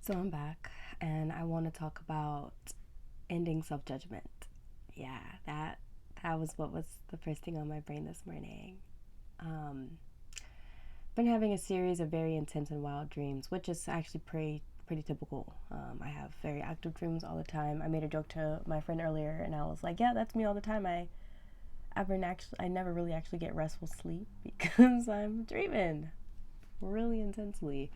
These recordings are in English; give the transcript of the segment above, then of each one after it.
So I'm back and I want to talk about ending self-judgment. Yeah, that was what was the first thing on my brain this morning. Um been having a series of very intense and wild dreams, which is actually pretty typical. I have very active dreams all the time. I made a joke to my friend earlier and I was like, "Yeah, that's me all the time. I never really actually get restful sleep because I'm dreaming really intensely."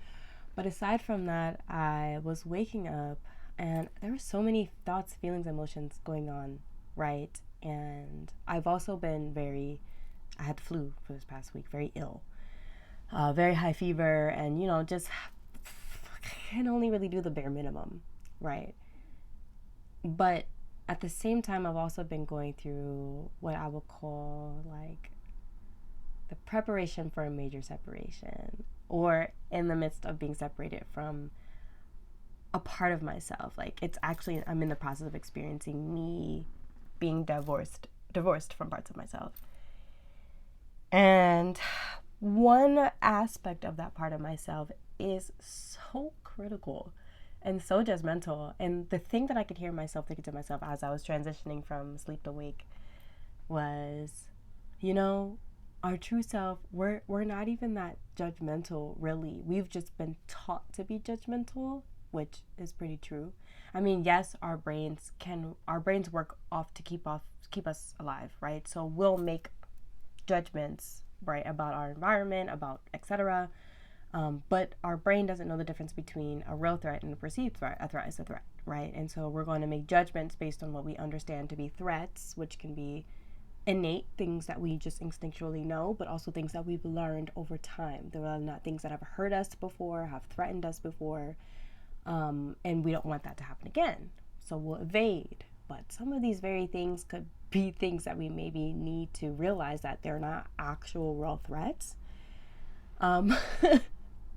But aside from that, I was waking up and there were so many thoughts, feelings, emotions going on, right? And I've also been I had the flu for this past week, very ill, very high fever, and just can only really do the bare minimum, right? But at the same time, I've also been going through what I would call like the preparation for a major separation, or in the midst of being separated from a part of myself. Like it's actually I'm in the process of experiencing me being divorced from parts of myself. And one aspect of that part of myself is so critical and so judgmental. And the thing that I could hear myself thinking to myself as I was transitioning from sleep to wake was, you know, our true self, we're not even that judgmental, really. We've just been taught to be judgmental, which is pretty true. I mean, yes, our brains work off to keep us alive, right? So we'll make judgments, right, about our environment, about etc. But our brain doesn't know the difference between a real threat and a perceived threat. A threat is a threat, right? And so we're going to make judgments based on what we understand to be threats, which can be innate things that we just instinctually know, but also things that we've learned over time. There are not things that have hurt us before, have threatened us before, and we don't want that to happen again. So we'll evade. But some of these very things could be things that we maybe need to realize that they're not actual real threats. Um,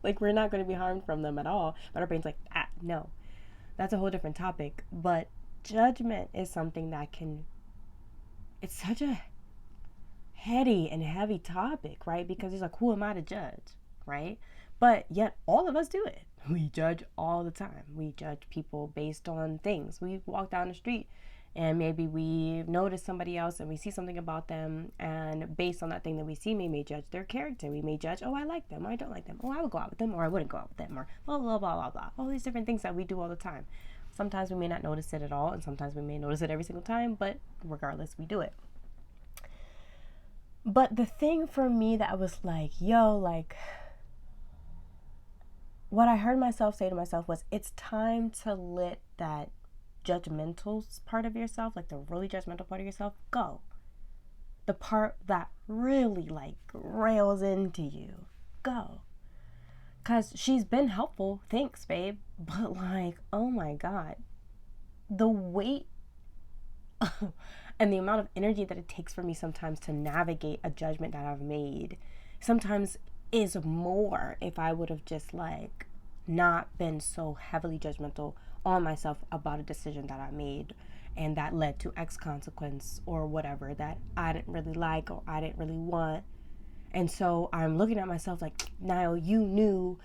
like we're not going to be harmed from them at all. But our brain's like, no, that's a whole different topic. But judgment is something it's such a heady and heavy topic, right? Because it's like, who am I to judge, right? But yet, all of us do it. We judge all the time. We judge people based on things. We walk down the street and maybe we notice somebody else and we see something about them, and based on that thing that we see, we may judge their character. We may judge, oh, I like them, or I don't like them, oh, I would go out with them, or I wouldn't go out with them, or blah blah blah blah blah. All these different things that we do all the time. Sometimes we may not notice it at all, and sometimes we may notice it every single time, but regardless, we do it. But the thing for me that was like, yo, like, what I heard myself say to myself was, it's time to let that judgmental part of yourself, like the really judgmental part of yourself, go. The part that really like rails into you, go. Because she's been helpful, thanks, babe. But like, oh my God, the weight and the amount of energy that it takes for me sometimes to navigate a judgment that I've made sometimes is more if I would have just like not been so heavily judgmental on myself about a decision that I made and that led to X consequence or whatever that I didn't really like or I didn't really want. And so I'm looking at myself like, Niall, you knew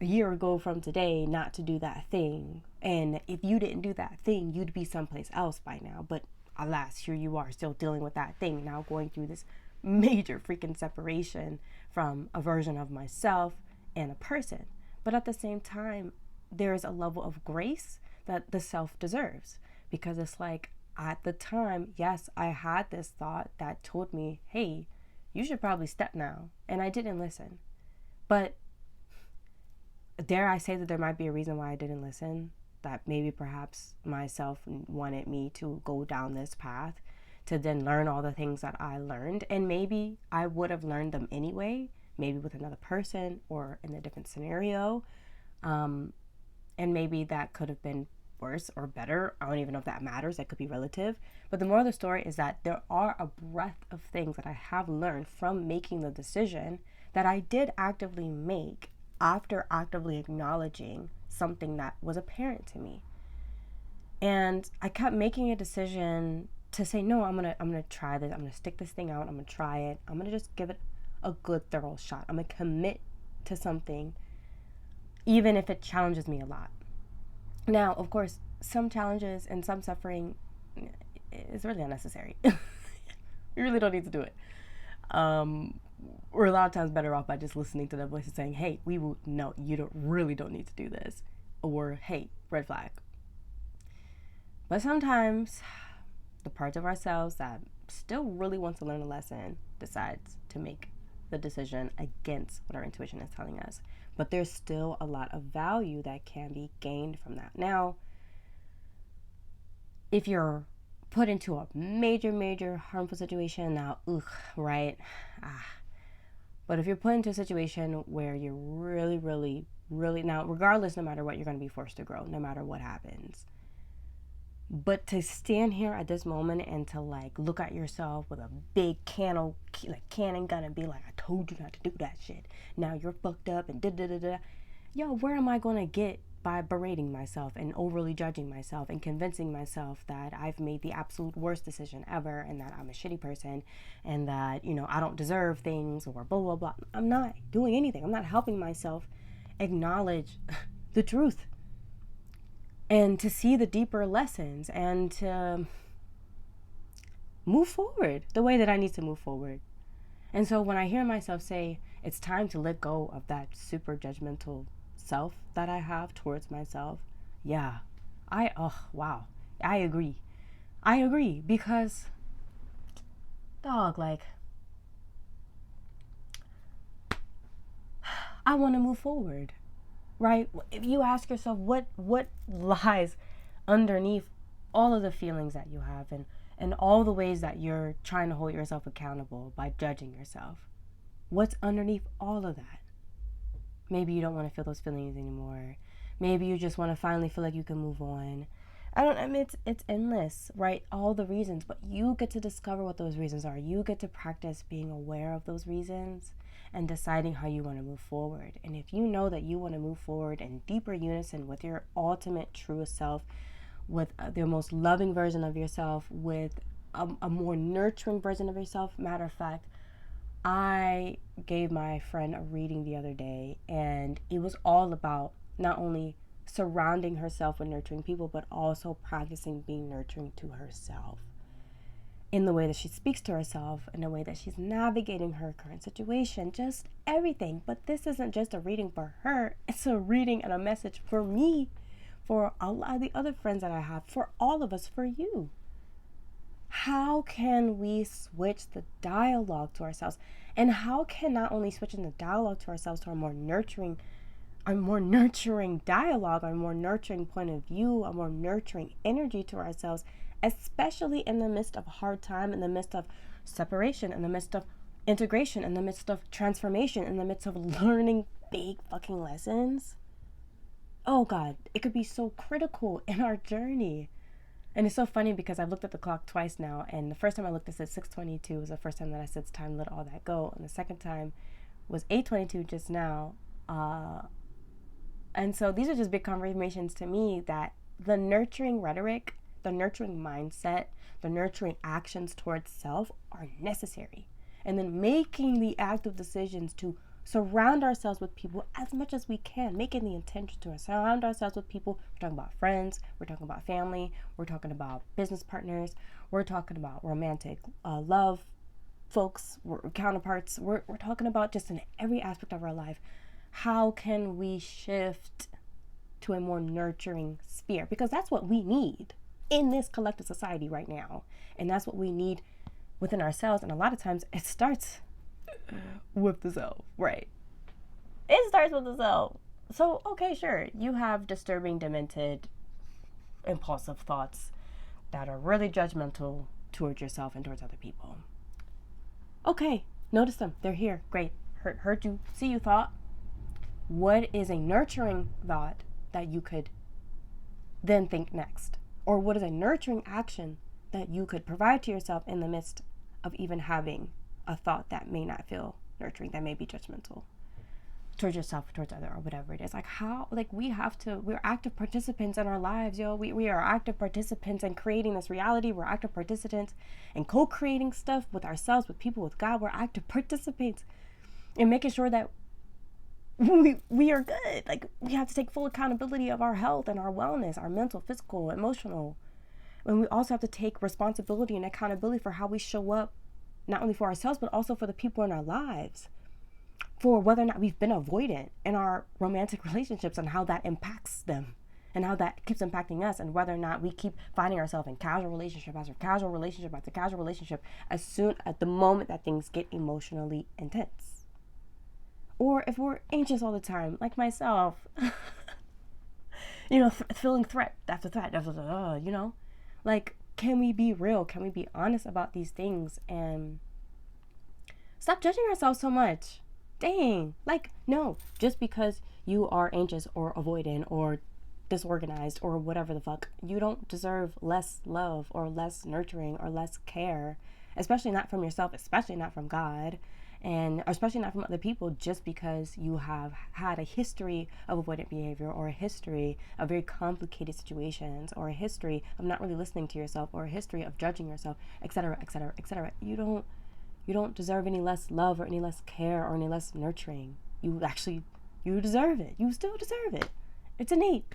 a year ago from today not to do that thing. And if you didn't do that thing, you'd be someplace else by now. But alas, here you are still dealing with that thing, now going through this major freaking separation from a version of myself and a person. But at the same time, there is a level of grace that the self deserves, because it's like, at the time, yes, I had this thought that told me, hey, you should probably step now. And I didn't listen. But dare I say that there might be a reason why I didn't listen? That maybe perhaps myself wanted me to go down this path to then learn all the things that I learned. And maybe I would have learned them anyway, maybe with another person or in a different scenario. And maybe that could have been worse or better. I don't even know if that matters. That could be relative. But the moral of the story is that there are a breadth of things that I have learned from making the decision that I did actively make after actively acknowledging something that was apparent to me. And I kept making a decision to say, no, I'm gonna try this. I'm gonna stick this thing out. I'm gonna try it. I'm gonna just give it a good thorough shot. I'm gonna commit to something even if it challenges me a lot. Now, of course, some challenges and some suffering is really unnecessary. You really don't need to do it. We're a lot of times better off by just listening to the voices saying, hey, no, you don't need to do this. Or, hey, red flag. But sometimes the parts of ourselves that still really wants to learn a lesson decides to make the decision against what our intuition is telling us. But there's still a lot of value that can be gained from that. Now, if you're put into a major harmful situation, now, right? But if you're put into a situation where you're really, now, regardless, no matter what, you're going to be forced to grow, no matter what happens. But to stand here at this moment and to like look at yourself with a big cannon gun and be like, I told you not to do that shit. Now you're fucked up and da-da-da-da. Yo, where am I going to get by berating myself and overly judging myself and convincing myself that I've made the absolute worst decision ever and that I'm a shitty person and that, I don't deserve things or blah, blah, blah. I'm not doing anything. I'm not helping myself acknowledge the truth and to see the deeper lessons and to move forward the way that I need to move forward. And so when I hear myself say, it's time to let go of that super judgmental self that I have towards myself, yeah, I agree. I agree because, dog, like, I want to move forward, right? If you ask yourself what lies underneath all of the feelings that you have and all the ways that you're trying to hold yourself accountable by judging yourself, what's underneath all of that? Maybe you don't want to feel those feelings anymore. Maybe you just want to finally feel like you can move on. It's endless, right? All the reasons, but you get to discover what those reasons are. You get to practice being aware of those reasons and deciding how you want to move forward. And if you know that you want to move forward in deeper unison with your ultimate truest self, with the most loving version of yourself, with a more nurturing version of yourself. Matter of fact, I gave my friend a reading the other day, and it was all about not only surrounding herself with nurturing people, but also practicing being nurturing to herself in the way that she speaks to herself, in the way that she's navigating her current situation, just everything. But this isn't just a reading for her, it's a reading and a message for me, for a lot of the other friends that I have, for all of us, for you. How can we switch the dialogue to ourselves? And how can not only switching the dialogue to ourselves to a more nurturing dialogue, a more nurturing point of view, a more nurturing energy to ourselves, especially in the midst of a hard time, in the midst of separation, in the midst of integration, in the midst of transformation, in the midst of learning big fucking lessons? Oh God, it could be so critical in our journey. And it's so funny because I've looked at the clock twice now, and the first time I looked, it said 6:22 was the first time that I said it's time to let all that go, and the second time was 8:22 just now. And so these are just big confirmations to me that the nurturing rhetoric, the nurturing mindset, the nurturing actions towards self are necessary. And then making the active decisions to surround ourselves with people as much as we can, making the intention to surround ourselves with people. We're talking about friends, we're talking about family, we're talking about business partners, we're talking about romantic love folks, counterparts, we're talking about just in every aspect of our life. How can we shift to a more nurturing sphere? Because that's what we need in this collective society right now. And that's what we need within ourselves. And a lot of times it starts with the self, right? It starts with the self. So, okay, sure, you have disturbing, demented, impulsive thoughts that are really judgmental towards yourself and towards other people. Okay, notice them. They're here. Great. Heard you, see you thought. What is a nurturing thought that you could then think next? Or what is a nurturing action that you could provide to yourself in the midst of even having a thought that may not feel nurturing, that may be judgmental towards yourself, towards other, or whatever it is? Like how, like we're active participants in our lives, yo. We are active participants in creating this reality. We're active participants in co-creating stuff with ourselves, with people, with God. We're active participants in making sure that we are good. Like, we have to take full accountability of our health and our wellness, our mental, physical, emotional. And we also have to take responsibility and accountability for how we show up, not only for ourselves, but also for the people in our lives, for whether or not we've been avoidant in our romantic relationships and how that impacts them and how that keeps impacting us, and whether or not we keep finding ourselves in casual relationship after casual relationship after casual relationship as soon at the moment that things get emotionally intense. Or if we're anxious all the time, like myself, feeling threat after threat after, like, can we be real? Can we be honest about these things and stop judging ourselves so much? Dang, like, no, just because you are anxious or avoidant or disorganized or whatever the fuck, you don't deserve less love or less nurturing or less care, especially not from yourself, especially not from God, and especially not from other people, just because you have had a history of avoidant behavior or a history of very complicated situations or a history of not really listening to yourself or a history of judging yourself, etc., etc., etc. You don't deserve any less love or any less care or any less nurturing. You deserve it. You still deserve it. It's innate.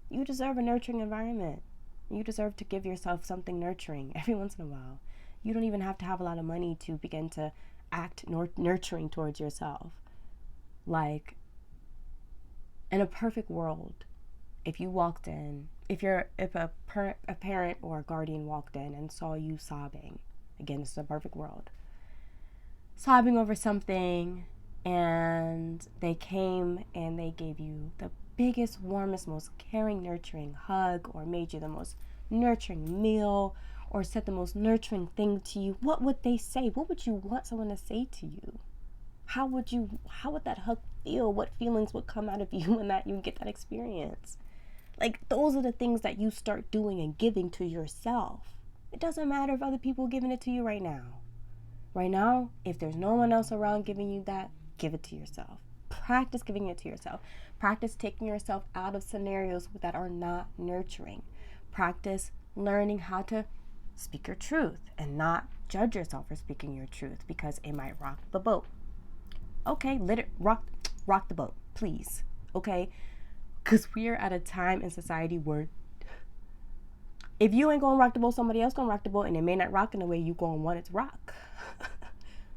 You deserve a nurturing environment. You deserve to give yourself something nurturing every once in a while. You don't even have to have a lot of money to begin to act nurturing towards yourself. Like, in a perfect world, if a parent or a guardian walked in and saw you sobbing, again, this is a perfect world, sobbing over something, and they came and they gave you the biggest, warmest, most caring, nurturing hug, or made you the most nurturing meal, or said the most nurturing thing to you, what would they say? What would you want someone to say to you? How would that hug feel? What feelings would come out of you when you get that experience? Like, those are the things that you start doing and giving to yourself. It doesn't matter if other people are giving it to you right now. Right now, if there's no one else around giving you that, give it to yourself. Practice giving it to yourself. Practice taking yourself out of scenarios that are not nurturing. Practice learning how to speak your truth and not judge yourself for speaking your truth because it might rock the boat. Okay, let it rock the boat, please. Okay? Because we're at a time in society where if you ain't gonna rock the boat, somebody else gonna rock the boat, and it may not rock in the way you gonna want it to rock.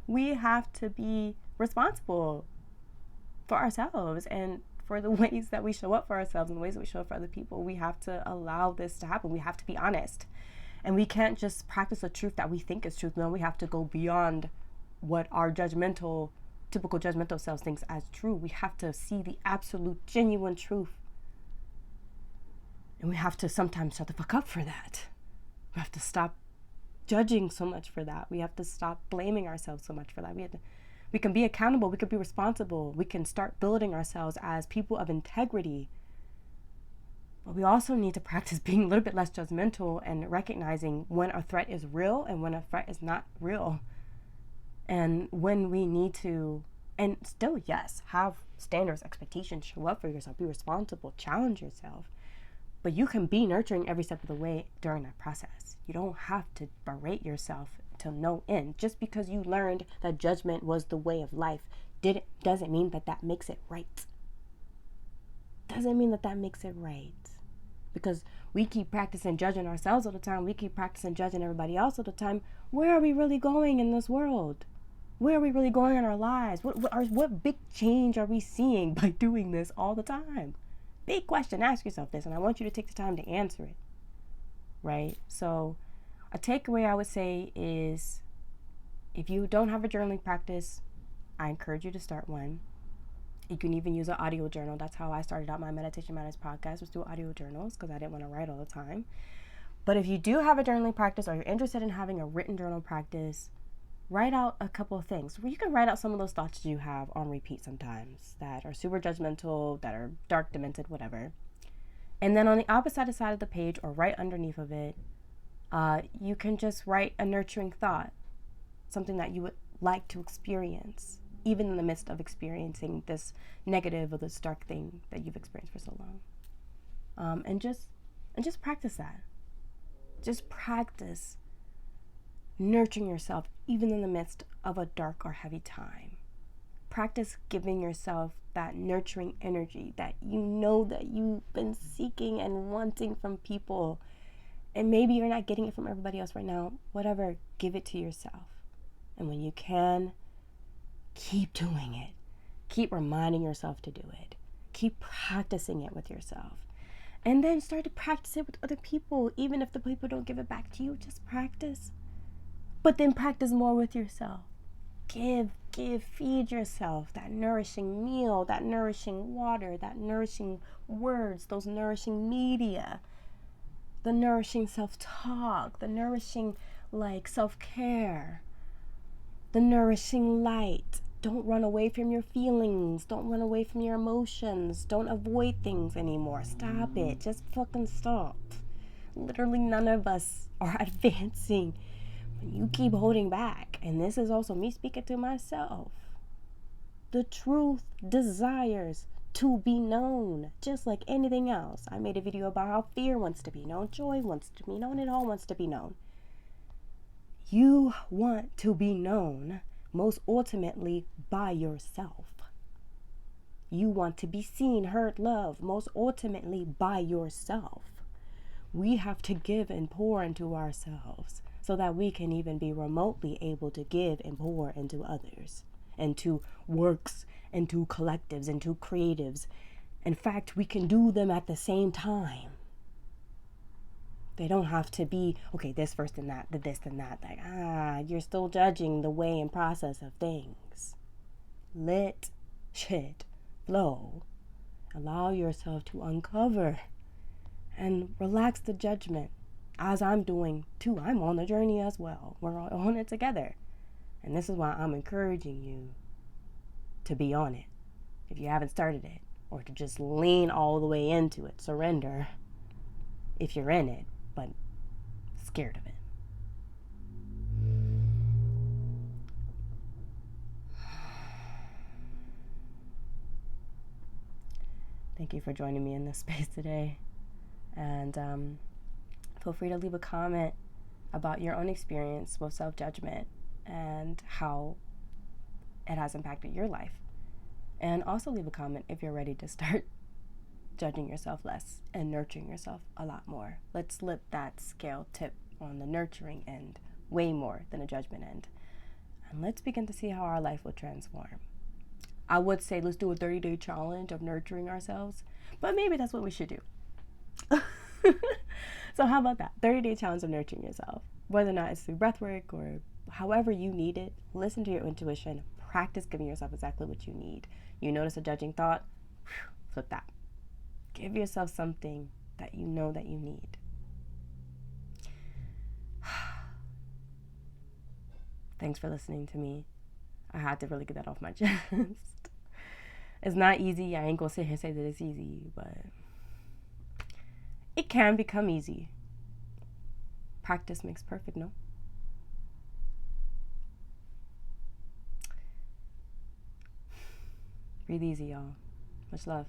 We have to be responsible for ourselves and for the ways that we show up for ourselves and the ways that we show up for other people. We have to allow this to happen. We have to be honest. And we can't just practice a truth that we think is truth. No, we have to go beyond what our typical judgmental selves thinks as true. We have to see the absolute, genuine truth. And we have to sometimes shut the fuck up for that. We have to stop judging so much for that. We have to stop blaming ourselves so much for that. We can be accountable. We can be responsible. We can start building ourselves as people of integrity. But we also need to practice being a little bit less judgmental and recognizing when a threat is real and when a threat is not real. And when we need to, and still, yes, have standards, expectations, show up for yourself, be responsible, challenge yourself. But you can be nurturing every step of the way during that process. You don't have to berate yourself to no end. Just because you learned that judgment was the way of life doesn't mean that makes it right. Doesn't mean that makes it right. Because we keep practicing judging ourselves all the time. We keep practicing judging everybody else all the time. Where are we really going in this world? Where are we really going in our lives? What big change are we seeing by doing this all the time? Big question. Ask yourself this, and I want you to take the time to answer it. Right? So a takeaway I would say is, if you don't have a journaling practice, I encourage you to start one. You can even use an audio journal. That's how I started out my Meditation Matters podcast, was through audio journals, because I didn't want to write all the time. But if you do have a journaling practice, or you're interested in having a written journal practice, write out a couple of things. You can write out some of those thoughts you have on repeat sometimes that are super judgmental, that are dark, demented, whatever. And then on the opposite side of the page, or right underneath of it, you can just write a nurturing thought, something that you would like to experience, even in the midst of experiencing this negative or this dark thing that you've experienced for so long. And just practice that. Just practice nurturing yourself, even in the midst of a dark or heavy time. Practice giving yourself that nurturing energy that you know that you've been seeking and wanting from people. And maybe you're not getting it from everybody else right now. Whatever, give it to yourself. And when you can, keep doing it. Keep reminding yourself to do it. Keep practicing it with yourself. And then start to practice it with other people. Even if the people don't give it back to you, just practice. But then practice more with yourself. Give, feed yourself that nourishing meal, that nourishing water, that nourishing words, those nourishing media, the nourishing self-talk, the nourishing self-care, the nourishing light. Don't run away from your feelings. Don't run away from your emotions. Don't avoid things anymore. Stop it. Just fucking stop. Literally none of us are advancing when you keep holding back. And this is also me speaking to myself. The truth desires to be known, just like anything else. I made a video about how fear wants to be known, joy wants to be known, it all wants to be known. You want to be known most ultimately by yourself. You want to be seen, heard, loved most ultimately by yourself. We have to give and pour into ourselves so that we can even be remotely able to give and pour into others, into works, into collectives, into creatives. In fact, we can do them at the same time. They don't have to be, okay, this first and that, the this and that. You're still judging the way and process of things. Let shit flow. Allow yourself to uncover and relax the judgment, as I'm doing too. I'm on the journey as well. We're all on it together. And this is why I'm encouraging you to be on it. If you haven't started it, or to just lean all the way into it, surrender if you're in it, but scared of it. Thank you for joining me in this space today. And feel free to leave a comment about your own experience with self-judgment and how it has impacted your life. And also leave a comment if you're ready to start judging yourself less and nurturing yourself a lot more. Let's let that scale tip on the nurturing end way more than a judgment end. And let's begin to see how our life will transform. I would say let's do a 30-day challenge of nurturing ourselves, but maybe that's what we should do. So how about that? 30-day challenge of nurturing yourself. Whether or not it's through breathwork or however you need it, listen to your intuition. Practice giving yourself exactly what you need. You notice a judging thought, flip that. Give yourself something that you know that you need. Thanks for listening to me. I had to really get that off my chest. It's not easy. I ain't gonna sit here and say that it's easy, but it can become easy. Practice makes perfect, no? Breathe easy, y'all. Much love.